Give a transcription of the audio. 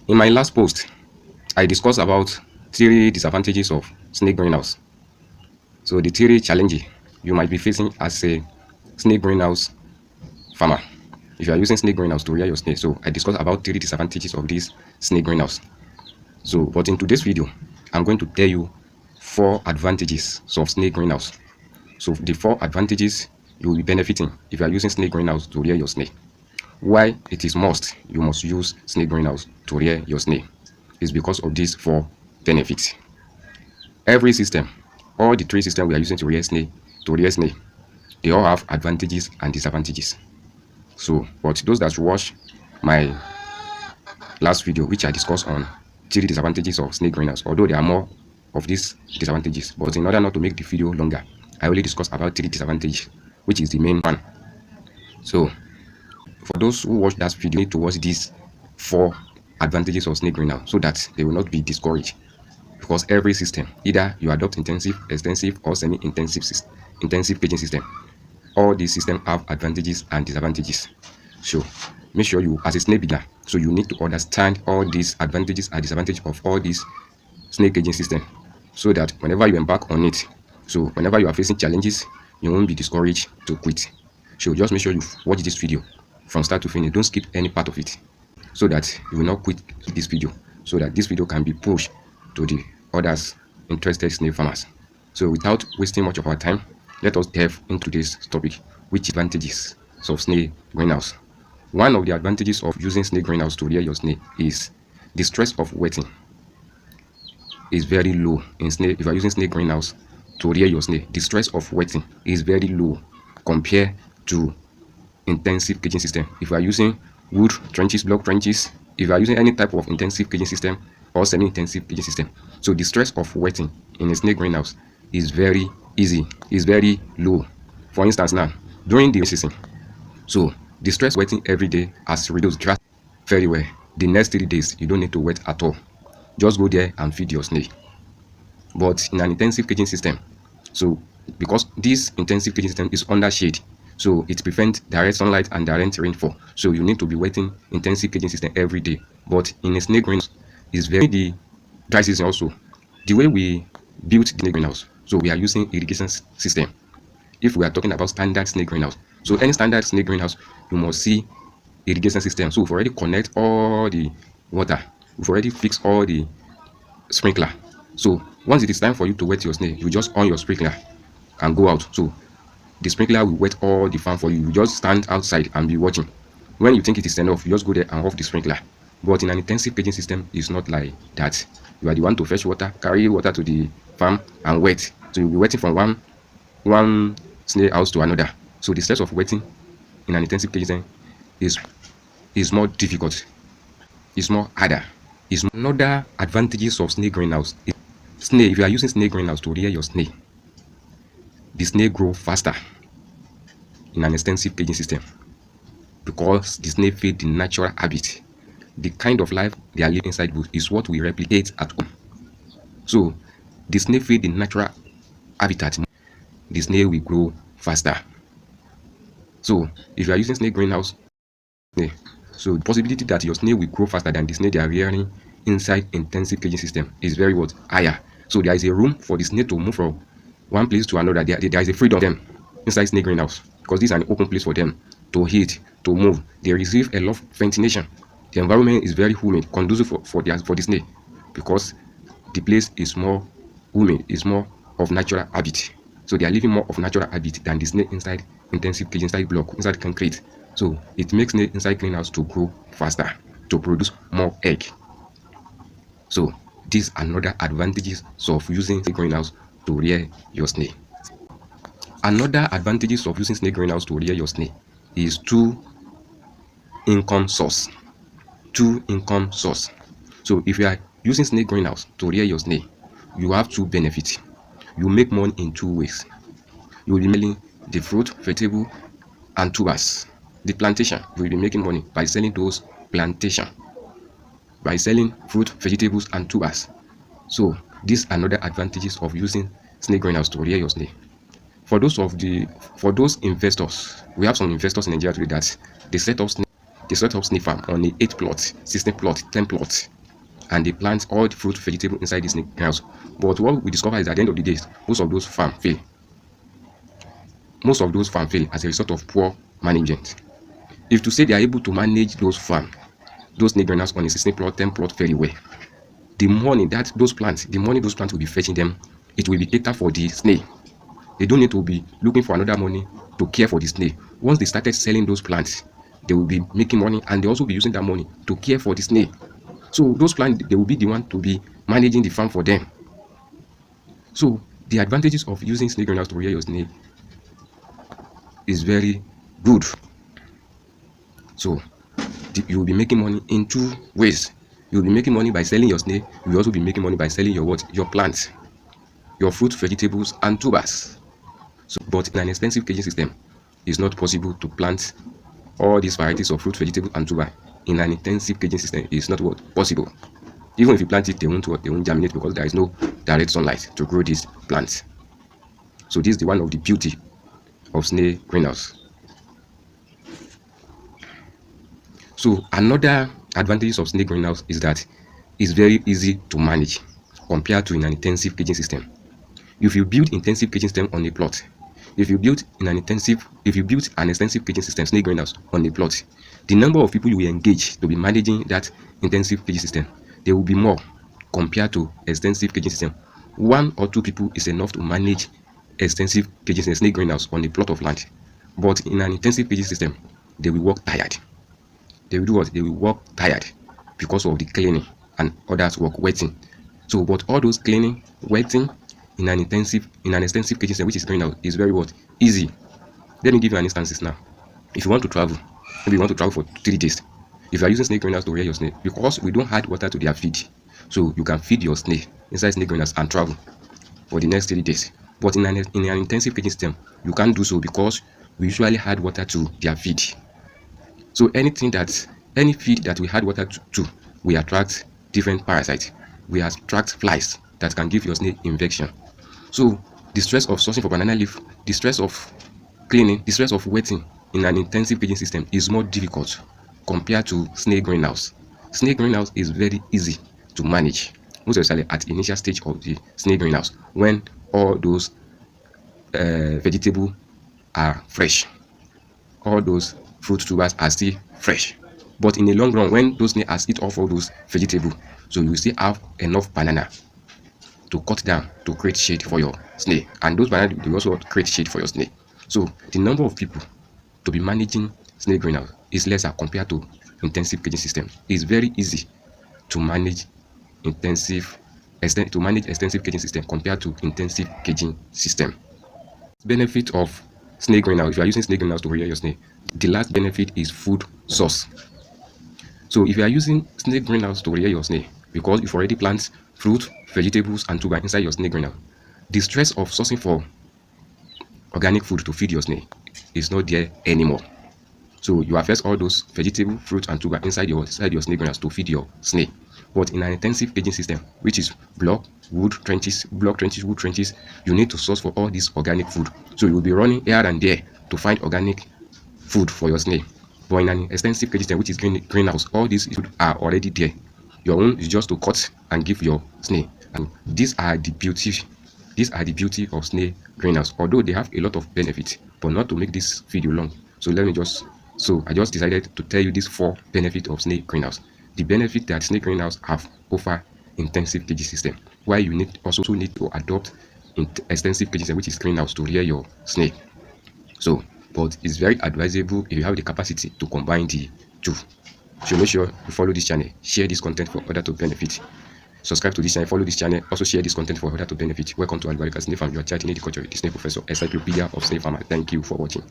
In my last post, I discussed about 3 disadvantages of snake greenhouse. So the 3 challenges you might be facing as a snake greenhouse farmer if you are using snake greenhouse to rear your snake. So I discussed about 3 disadvantages of this snake greenhouse. So, but in today's video, I'm going to tell you 4 advantages of snake greenhouse. So the 4 advantages you will be benefiting if you are using snake greenhouse to rear your snake. Why it is you must use snake greenhouse to rear your snake is because of these 4 benefits. Every system, all the 3 systems we are using to rear snake, they all have advantages and disadvantages. So, but those that watch my last video, which I discussed on 3 disadvantages of snake greenhouse, although there are more of these disadvantages, but in order not to make the video longer, I only discuss about 3 disadvantages, which is the main one. So, for those who watch that video, you need to watch these 4 advantages of snake greenhouse so that they will not be discouraged. Because every system, either you adopt intensive, extensive, or semi-intensive caging system, all these systems have advantages and disadvantages. So make sure you, as a snake beginner, so you need to understand all these advantages and disadvantages of all these snake caging system, so that whenever you embark on it, so whenever you are facing challenges, you won't be discouraged to quit. So just make sure you watch this video from start to finish. Don't skip any part of it, so that you will not quit this video, so that this video can be pushed to the others interested snake farmers. So without wasting much of our time, let us delve into this topic, which advantages of snake greenhouse. One of the advantages of using snake greenhouse to rear your snake is the stress of wetting is very low in snake. If you are using snake greenhouse to rear your snake, the stress of wetting is very low compared to intensive caging system. If you are using wood trenches, block trenches, if you are using any type of intensive caging system or semi-intensive caging system, so the stress of wetting in a snake greenhouse is very easy, is very low. For instance, now during the season, so the stress wetting every day has reduced drastically very well. The next 3 days you don't need to wet at all. Just go there and feed your snake. But in an intensive caging system, so because this intensive caging system is under shade, so it prevents direct sunlight and direct rainfall, so you need to be wetting intensive caging system every day. But in a snake greenhouse, is very the dry season also. The way we built the snake greenhouse, so we are using irrigation system. If we are talking about standard snake greenhouse, so any standard snake greenhouse, you must see irrigation system. So we've already connect all the water, we've already fixed all the sprinkler. So once it is time for you to wet your snake, you just on your sprinkler and go out. So the sprinkler will wet all the farm for you. You just stand outside and be watching. When you think it is enough, you just go there and off the sprinkler. But in an intensive caging system, it's not like that. You are the one to fetch water, carry water to the farm and wet. So you'll be waiting from one snake house to another. So the stress of wetting in an intensive caging is more difficult. It's more harder. It's another advantages of snake greenhouse. Snake, if you are using snake greenhouse to rear your snake, the snake grow faster in an extensive caging system because the snake feed the natural habit. The kind of life they are living inside bush is what we replicate at home. So the snake feed the natural habitat, the snake will grow faster. So if you are using snake greenhouse, so the possibility that your snake will grow faster than the snake they are rearing inside intensive caging system is very higher. So there is a room for the snake to move from one place to another. There is a freedom them inside snake greenhouse because this is an open place for them to eat, to move. They receive a lot of ventilation. The environment is very humid, conducive for the snake because the place is more humid, is more of natural habit. So they are living more of natural habit than the snake inside intensive cage, inside block, inside concrete. So it makes snake inside greenhouse to grow faster, to produce more egg. So these are another advantages of using snake greenhouse to rear your snake. Another advantages of using snake greenhouse to rear your snake is 2 income source. 2 income source. So if you are using snake greenhouse to rear your snake, you have 2 benefits. You make money in 2 ways. You will be selling the fruit, vegetable, and tubers. The plantation, you will be making money by selling those plantation, by selling fruit, vegetables, and tubers. So these are another advantages of using snake greenhouse to rear your snake. For those investors, we have some investors in Nigeria today that they set up snake farm on a 8 plot, 16 plot, 10 plot. and they plant all the fruit, vegetable inside the snake greenhouse. But what we discover is at the end of the day, most of those farms fail. Most of those farms fail as a result of poor management. If to say they are able to manage those farms, those snake greenhouse on a 16 plot, 10 plot very well, the money that those plants, the money those plants will be fetching them, it will be cater for the snail. They don't need to be looking for another money to care for the snail. Once they started selling those plants, they will be making money, and they also be using that money to care for the snail. So those plants, they will be the one to be managing the farm for them. So the advantages of using snake greenhouse to rear your snail is very good. So you will be making money in two ways. You will be making money by selling your snail. You will also be making money by selling your what? Your plants, your fruit, vegetables, and tubers. So, but in an extensive caging system, it's not possible to plant all these varieties of fruit, vegetable, and tuber. In an intensive caging system, it's not what possible. Even if you plant it, they won't germinate because there is no direct sunlight to grow these plants. So this is one of the beauty of snail greenhouse. So another advantage of snail greenhouse is that it's very easy to manage compared to in an intensive caging system. If you build intensive caging system on a plot, if you build an extensive caging system, snail greenhouse, on a plot, the number of people you will engage to be managing that intensive caging system, there will be more compared to extensive caging system. 1 or 2 people is enough to manage extensive caging system, snail greenhouse, on a plot of land. But in an intensive caging system, they will work tired. They will do what? They will work tired because of the cleaning and others work wetting. So, but all those cleaning, wetting in an extensive caging system, which is greenhouse, is very what? Easy. Let me give you an instance now. If you want to travel, maybe you want to travel for 3 days. If you are using snail greenhouse to rear your snail, because we don't add water to their feed, so you can feed your snail inside snail greenhouse and travel for the next 3 days. But in an intensive caging system, you can't do so because we usually add water to their feed. So any feed that we add water to, we attract different parasites. We attract flies that can give your snail infection. So the stress of sourcing for banana leaf, the stress of cleaning, the stress of wetting in an intensive caging system is more difficult compared to snail greenhouse. Snail greenhouse is very easy to manage, most especially at the initial stage of the snail greenhouse, when all those vegetables are fresh, all those fruit tubers are still fresh. But in the long run, when those snails has eat off all those vegetables, so you still have enough banana to cut down to create shade for your snail, and those banana will also create shade for your snail. So the number of people to be managing snail greenhouse is lesser compared to intensive caging system. It's very easy to manage extensive caging system compared to intensive caging system. Benefit of snail greenhouse: if you are using snail greenhouse to rear your snail, the last benefit is food source. So if you are using snail greenhouse to rear your snail, because you've already planted fruit, vegetables, and tuber inside your snail greenhouse, the stress of sourcing for organic food to feed your snail is not there anymore. So you harvest all those vegetable, fruit, and tuber inside your snail greenhouse to feed your snail. But in an intensive caging system, which is block trenches, wood trenches, you need to source for all this organic food. So you will be running here and there to find organic food for your snail. But in an extensive caging system, which is greenhouse, all these food are already there. Your own is just to cut and give your snail. And these are the beauty of snail greenhouse. Although they have a lot of benefits, but not to make this video long. So I just decided to tell you these 4 benefits of snail greenhouse. The benefit that snail greenhouse have over intensive caging system, why you also need to adopt extensive caging system, which is greenhouse, to rear your snail. So, but it's very advisable if you have the capacity to combine the two. So make sure you follow this channel, share this content for others to benefit. Subscribe to this channel, follow this channel, also share this content for others to benefit. Welcome to Alubarika Snail Farm, your child in the culture, the snail professor, encyclopedia of snail farmer. Thank you for watching.